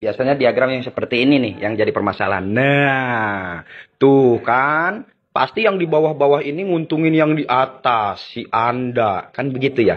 Biasanya diagram yang seperti ini nih yang jadi permasalahan. Nah, tuh kan. Pasti yang di bawah-bawah ini nguntungin yang di atas, si Anda. Kan begitu ya.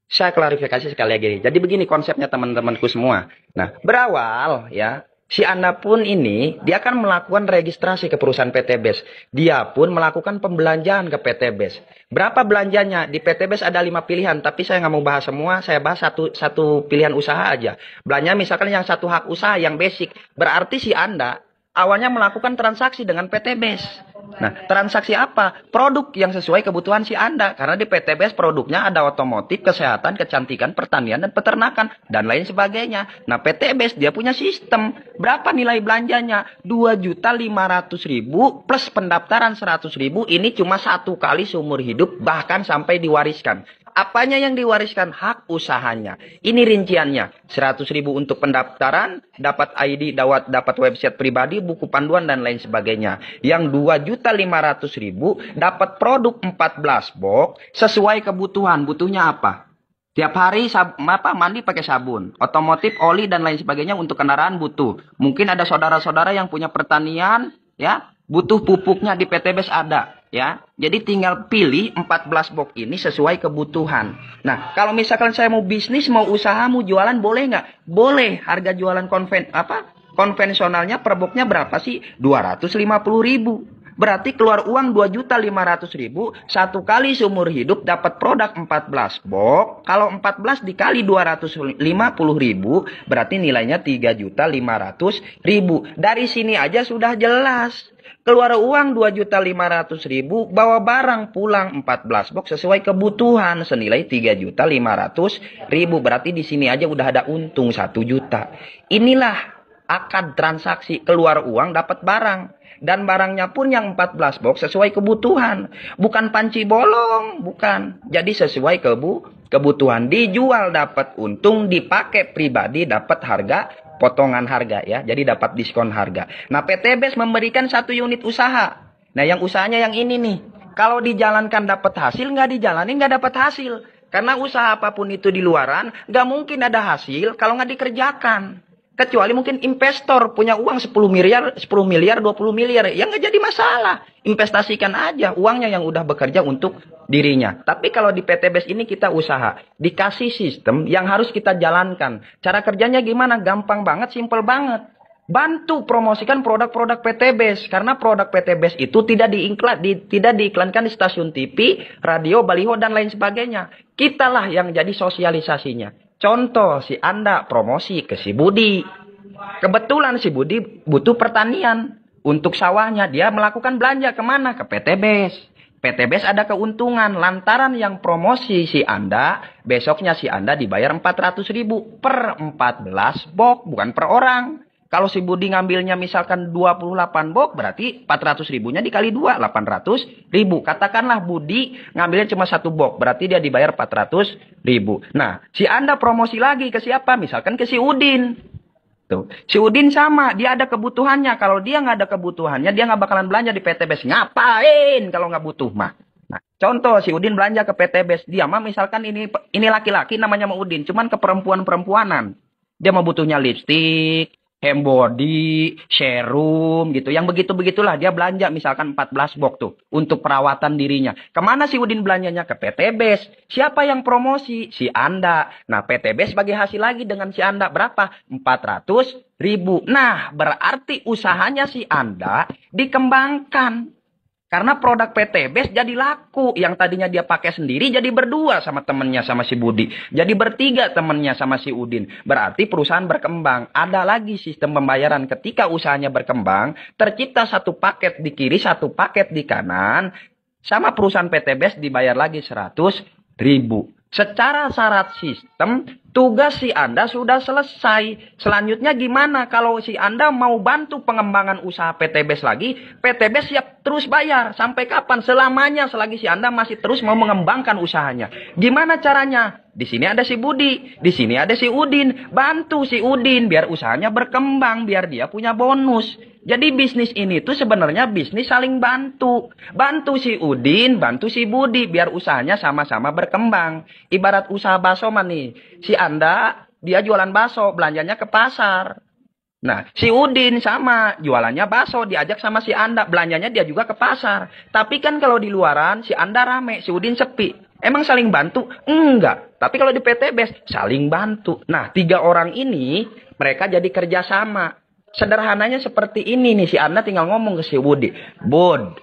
Saya klarifikasi sekali lagi. Jadi begini konsepnya teman-temanku semua. Nah, berawal ya, si Anda pun ini, dia akan melakukan registrasi ke perusahaan PT BES. Dia pun melakukan pembelanjaan ke PT BES. Berapa belanjanya? Di PT BES ada 5 pilihan, tapi saya nggak mau bahas semua, saya bahas satu pilihan usaha aja. Belanja misalkan yang satu hak usaha, yang basic. Berarti si Anda awalnya melakukan transaksi dengan PT BES. Nah, transaksi apa? Produk yang sesuai kebutuhan si Anda. Karena di PT BES produknya ada otomotif, kesehatan, kecantikan, pertanian, dan peternakan, dan lain sebagainya. Nah, PT BES dia punya sistem. Berapa nilai belanjanya? 2.500.000 plus pendaftaran 100.000. Ini cuma satu kali seumur hidup, bahkan sampai diwariskan. Apanya yang diwariskan? Hak usahanya. Ini rinciannya. 100.000 untuk pendaftaran, dapat ID, dapat website pribadi, buku panduan, dan lain sebagainya. Yang 2.500.000 dapat produk 14 box sesuai kebutuhan. Butuhnya apa? Tiap hari mandi pakai sabun, otomotif, oli, dan lain sebagainya untuk kendaraan butuh. Mungkin ada saudara-saudara yang punya pertanian, ya, butuh pupuknya di PT BES ada. Ya, jadi tinggal pilih 14 box ini sesuai kebutuhan. Nah, kalau misalkan saya mau bisnis, mau usaha, mau jualan, boleh nggak? Boleh. Harga jualan konvensionalnya per boxnya berapa sih? 250.000. Berarti keluar uang 2.500.000 satu kali seumur hidup dapat produk 14 box. Kalau 14 dikali 250.000 berarti nilainya 3.500.000. Dari sini aja sudah jelas. Keluar uang 2.500.000, bawa barang pulang 14 box sesuai kebutuhan senilai 3.500.000. Berarti di sini aja udah ada untung 1 juta. Inilah akad transaksi, keluar uang dapat barang. Dan barangnya pun yang 14 box sesuai kebutuhan. Bukan panci bolong, bukan. Jadi sesuai kebutuhan. Dijual dapat untung, dipakai pribadi dapat harga potongan harga ya. Jadi dapat diskon harga. Nah, PT BES memberikan 1 unit usaha. Nah, yang usahanya yang ini nih. Kalau dijalankan dapat hasil, nggak dijalanin nggak dapat hasil. Karena usaha apapun itu di luaran, nggak mungkin ada hasil kalau nggak dikerjakan. Kecuali mungkin investor punya uang 10 miliar, 20 miliar. Ya nggak jadi masalah. Investasikan aja uangnya yang udah bekerja untuk dirinya. Tapi kalau di PT BES ini kita usaha. Dikasih sistem yang harus kita jalankan. Cara kerjanya gimana? Gampang banget, simple banget. Bantu promosikan produk-produk PT BES. Karena produk PT BES itu tidak diiklankan di stasiun TV, radio, baliho, dan lain sebagainya. Kitalah yang jadi sosialisasinya. Contoh, si Anda promosi ke si Budi. Kebetulan si Budi butuh pertanian. Untuk sawahnya, dia melakukan belanja kemana? Ke PT BES. PT BES ada keuntungan. Lantaran yang promosi si Anda, besoknya si Anda dibayar 400.000 per 14 box, bukan per orang. Kalau si Budi ngambilnya misalkan 28 box, berarti 400.000-nya dikali 2, 800.000. Katakanlah Budi ngambilnya cuma 1 box, berarti dia dibayar 400.000. Nah, si Anda promosi lagi ke siapa? Misalkan ke si Udin. Tuh. Si Udin sama, dia ada kebutuhannya. Kalau dia nggak ada kebutuhannya, dia nggak bakalan belanja di PT BES. Ngapain kalau nggak butuh mah? Nah, contoh si Udin belanja ke PT BES. Dia mah misalkan ini laki-laki namanya Udin, cuman ke perempuan-perempuanan. Dia mau butuhnya lipstik, hand body, serum gitu. Yang begitu-begitulah dia belanja misalkan 14 box tuh untuk perawatan dirinya. Kemana si Udin belanjanya? Ke PT BES. Siapa yang promosi? Si Anda. Nah, PT BES bagi hasil lagi dengan si Anda berapa? 400.000. Nah, berarti usahanya si Anda dikembangkan. Karena produk PT BES jadi laku. Yang tadinya dia pakai sendiri jadi berdua sama temennya sama si Budi. Jadi bertiga temennya sama si Udin. Berarti perusahaan berkembang. Ada lagi sistem pembayaran. Ketika usahanya berkembang, tercipta satu paket di kiri, satu paket di kanan. Sama perusahaan PT BES dibayar lagi 100.000. Secara syarat sistem, tugas si Anda sudah selesai. Selanjutnya gimana kalau si Anda mau bantu pengembangan usaha PT BES lagi? PT BES siap terus bayar. Sampai kapan? Selamanya selagi si Anda masih terus mau mengembangkan usahanya. Gimana caranya? Di sini ada si Budi, di sini ada si Udin. Bantu si Udin biar usahanya berkembang, biar dia punya bonus. Jadi bisnis ini tuh sebenarnya bisnis saling bantu. Bantu si Udin, bantu si Budi biar usahanya sama-sama berkembang. Ibarat usaha bakso nih. Si Anda dia jualan bakso, belanjanya ke pasar. Nah, si Udin sama, jualannya bakso, diajak sama si Anda, belanjanya dia juga ke pasar. Tapi kan kalau di luaran, si Anda rame, si Udin sepi. Emang saling bantu? Enggak. Tapi kalau di PT BES, saling bantu. Nah, 3 orang ini, mereka jadi kerjasama. Sederhananya seperti ini nih, si Anda tinggal ngomong ke si Budi. Bud,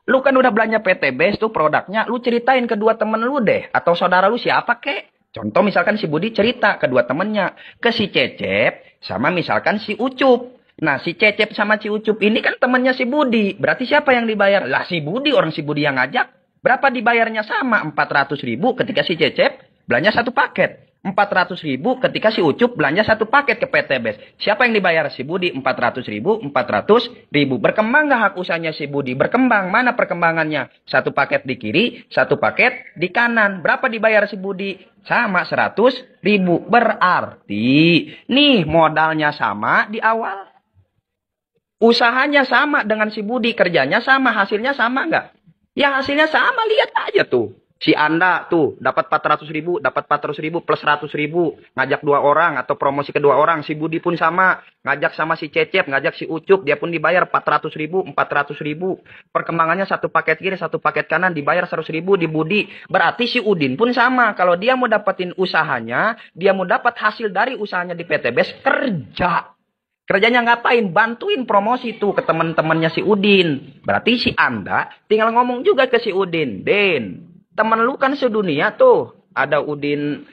lu kan udah belanja PT BES tuh produknya, lu ceritain kedua temen lu deh. Atau saudara lu siapa kek? Contoh misalkan si Budi cerita kedua temennya. Ke si Cecep sama misalkan si Ucup. Nah si Cecep sama si Ucup ini kan temennya si Budi. Berarti siapa yang dibayar? Lah si Budi, orang si Budi yang ngajak. Berapa dibayarnya sama? 400.000 ketika si Cecep belanja satu paket. 400.000 ketika si Ucup belanja satu paket ke PT BES. Siapa yang dibayar? Si Budi 400.000, 400.000. Berkembang nggak hak usahanya si Budi? Berkembang. Mana perkembangannya? Satu paket di kiri, satu paket di kanan. Berapa dibayar si Budi? Sama 100.000. Berarti nih modalnya sama di awal. Usahanya sama dengan si Budi. Kerjanya sama. Hasilnya sama nggak? Ya hasilnya sama. Lihat aja tuh. Si Anda tuh dapat 400.000, dapat 400.000 plus 100.000, ngajak 2 orang atau promosi ke 2 orang. Si Budi pun sama, ngajak sama si Cecep, ngajak si Ucup, dia pun dibayar 400.000, 400.000. Perkembangannya satu paket kiri, satu paket kanan, dibayar 100.000 di Budi. Berarti si Udin pun sama, kalau dia mau dapetin usahanya, dia mau dapat hasil dari usahanya di PT BES, kerja. Kerjanya ngapain? Bantuin promosi tuh ke teman-temannya si Udin. Berarti si Anda tinggal ngomong juga ke si Udin, Den. Temen lu kan sedunia tuh. Ada Udin,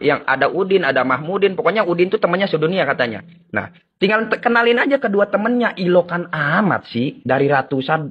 ada Mahmudin. Pokoknya Udin tuh temennya sedunia katanya. Nah, tinggal kenalin aja kedua temennya. Ilokan amat sih. Dari ratusan,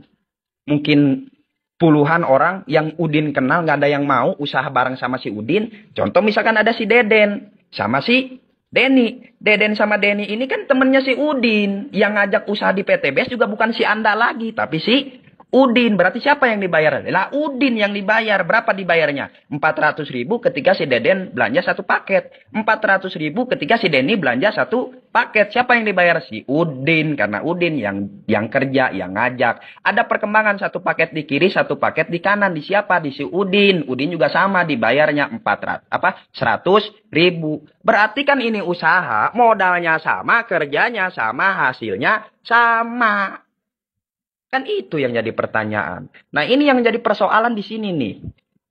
mungkin puluhan orang yang Udin kenal. Gak ada yang mau usaha bareng sama si Udin. Contoh misalkan ada si Deden sama si Denny. Deden sama Denny ini kan temennya si Udin. Yang ngajak usaha di PT BES juga bukan si Anda lagi. Tapi si Udin. Berarti siapa yang dibayar? Lah Udin yang dibayar. Berapa dibayarnya? 400.000 ketika si Deden belanja satu paket. 400.000 ketika si Denny belanja satu paket. Siapa yang dibayar? Si Udin. Karena Udin yang kerja, yang ngajak. Ada perkembangan satu paket di kiri, satu paket di kanan. Di siapa? Di si Udin. Udin juga sama dibayarnya 100.000. Berarti kan ini usaha, modalnya sama, kerjanya sama, hasilnya sama. Kan itu yang jadi pertanyaan. Nah ini yang jadi persoalan di sini nih.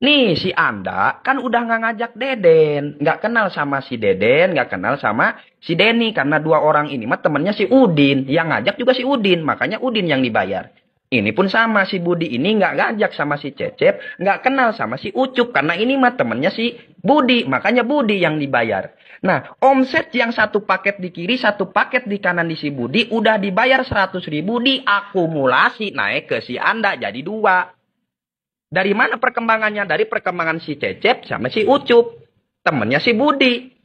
Nih si Anda kan udah nggak ngajak Deden. Nggak kenal sama si Deden, nggak kenal sama si Denny. Karena 2 orang ini mah temennya si Udin. Yang ngajak juga si Udin. Makanya Udin yang dibayar. Ini pun sama, si Budi ini nggak ngajak sama si Cecep. Nggak kenal sama si Ucup. Karena ini mah temennya si Budi. Makanya Budi yang dibayar. Nah, omset yang satu paket di kiri, satu paket di kanan di si Budi, udah dibayar 100.000 diakumulasi naik ke si Anda jadi 2. Dari mana perkembangannya? Dari perkembangan si Cecep sama si Ucup. Temennya si Budi.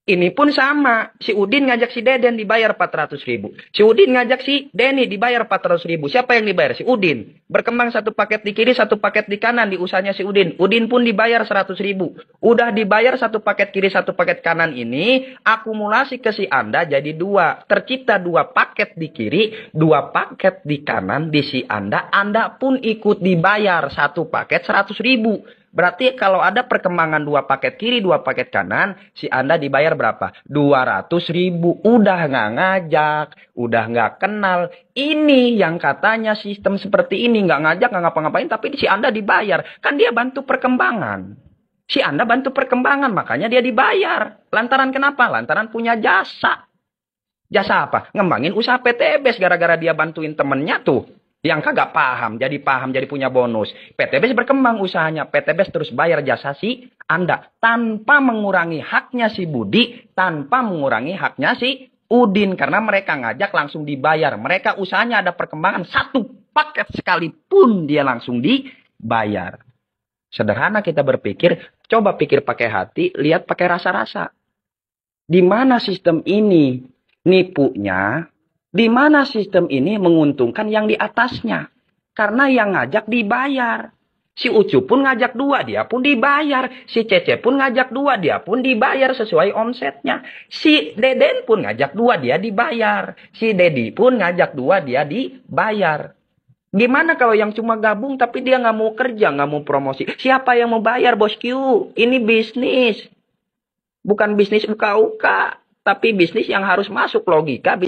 Ini pun sama. Si Udin ngajak si Deden dibayar 400.000. Si Udin ngajak si Denny dibayar 400.000. Siapa yang dibayar? Si Udin. Berkembang satu paket di kiri, satu paket di kanan di usahanya si Udin. Udin pun dibayar 100.000. Udah dibayar satu paket kiri, satu paket kanan ini. Akumulasi ke si Anda jadi 2. Tercipta 2 paket di kiri, 2 paket di kanan di si Anda. Anda pun ikut dibayar satu paket 100.000. Berarti kalau ada perkembangan 2 paket kiri, 2 paket kanan, si Anda dibayar berapa? 200.000. Udah nggak ngajak, udah nggak kenal. Ini yang katanya sistem seperti ini, nggak ngajak, nggak ngapa-ngapain, tapi si Anda dibayar. Kan dia bantu perkembangan. Si Anda bantu perkembangan, makanya dia dibayar. Lantaran kenapa? Lantaran punya jasa. Jasa apa? Ngembangin usaha PT BES gara-gara dia bantuin temennya tuh. Yang kagak paham, jadi punya bonus. PT BES berkembang usahanya. PT BES terus bayar jasa si Anda. Tanpa mengurangi haknya si Budi. Tanpa mengurangi haknya si Udin. Karena mereka ngajak langsung dibayar. Mereka usahanya ada perkembangan. Satu paket sekalipun dia langsung dibayar. Sederhana kita berpikir. Coba pikir pakai hati. Lihat pakai rasa-rasa. Di mana sistem ini nipunya? Di mana sistem ini menguntungkan yang di atasnya. Karena yang ngajak dibayar. Si Ucu pun ngajak 2, dia pun dibayar. Si Cece pun ngajak 2, dia pun dibayar sesuai omsetnya. Si Deden pun ngajak 2, dia dibayar. Si Dedi pun ngajak 2, dia dibayar. Gimana kalau yang cuma gabung tapi dia nggak mau kerja, nggak mau promosi? Siapa yang mau bayar, bosku? Ini bisnis. Bukan bisnis uka-uka. Tapi bisnis yang harus masuk logika.